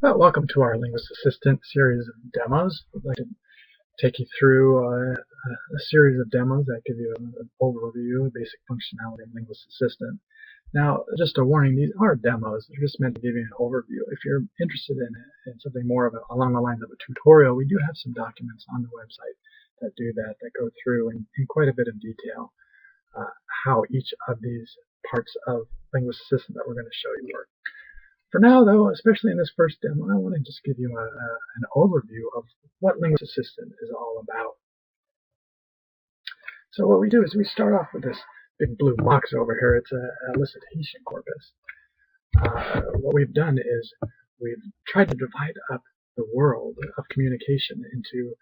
Well, welcome to our Linguist Assistant series of demos. I'd like to take you through a series of demos that give you an overview of basic functionality of Linguist Assistant. Now, just a warning, these are demos. They're just meant to give you an overview. If you're interested in something more of along the lines of a tutorial, we do have some documents on the website that do that go through in quite a bit of detail how each of these parts of Linguist Assistant that we're going to show you work. For now, though, especially in this first demo, I want to just give you an overview of what Linguist Assistant is all about. So what we do is we start off with this big blue box over here. It's a elicitation corpus. What we've done is we've tried to divide up the world of communication into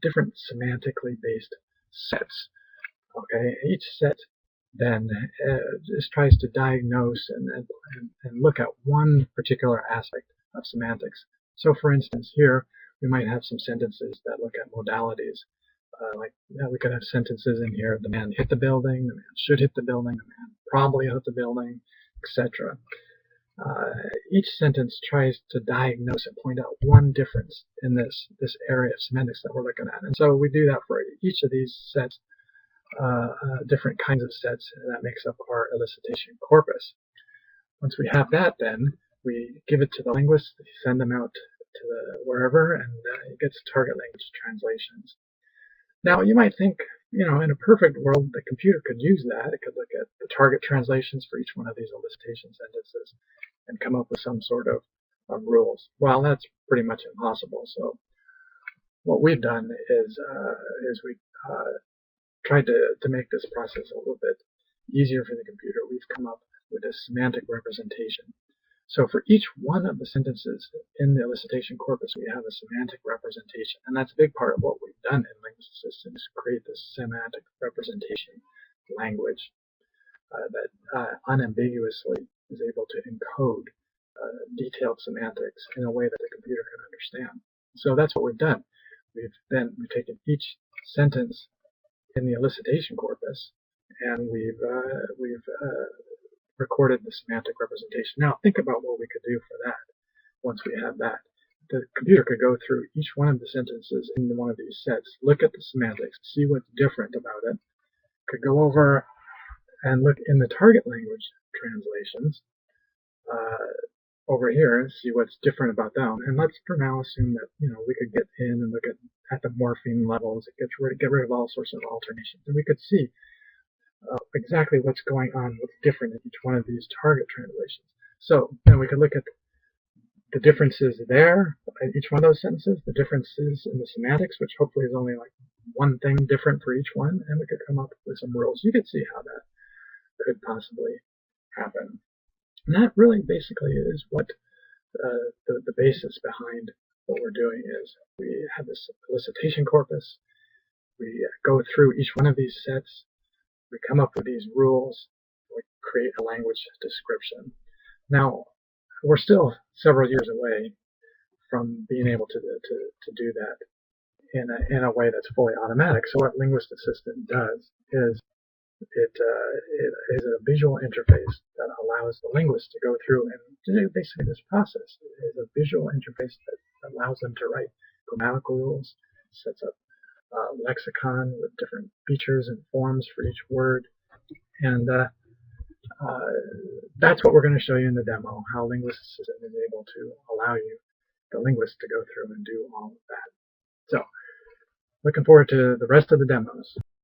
different semantically based sets. Okay, each set then just tries to diagnose and look at one particular aspect of semantics. So for instance, here we might have some sentences that look at modalities. We could have sentences in here: the man hit the building, the man should hit the building, the man probably hit the building, etc. Each sentence tries to diagnose and point out one difference in this area of semantics that we're looking at. And so we do that for each of these sets. Different kinds of sets that makes up our elicitation corpus. Once we have that, then we give it to the linguist, send them out to wherever, and it gets target language translations. Now, you might think, in a perfect world, the computer could use that. It could look at the target translations for each one of these elicitation sentences and come up with some sort of rules. Well, that's pretty much impossible. So what we've done is we tried to make this process a little bit easier for the computer. We've come up with a semantic representation. So for each one of the sentences in the elicitation corpus, we have a semantic representation. And that's a big part of what we've done in Linguist Assistant, is create this semantic representation language that unambiguously is able to encode detailed semantics in a way that the computer can understand. So that's what we've done. We've taken each sentence in the elicitation corpus, and we've recorded the semantic representation. Now think about what we could do for that. Once we have that, the computer could go through each one of the sentences in one of these sets, look at the semantics, see what's different about it, could go over and look in the target language translations over here and see what's different about them. And let's for now assume that we could get in and look at the morpheme levels, get rid of all sorts of alternations, and we could see exactly what's going on, what's different in each one of these target translations. So then we could look at the differences there in each one of those sentences, the differences in the semantics, which hopefully is only like one thing different for each one, and we could come up with some rules. You could see how that could possibly happen. And that really basically is what the basis behind what we're doing is. We have this elicitation corpus. We go through each one of these sets. We come up with these rules. We create a language description. Now, we're still several years away from being able to do that in a way that's fully automatic. So what Linguist Assistant does is it is a visual interface that allows the linguist to go through and do basically this process. It is a visual interface that allows them to write grammatical rules, sets up lexicon with different features and forms for each word, and that's what we're going to show you in the demo, how Linguist Assistant is able to allow you, the linguist, to go through and do all of that. So, looking forward to the rest of the demos.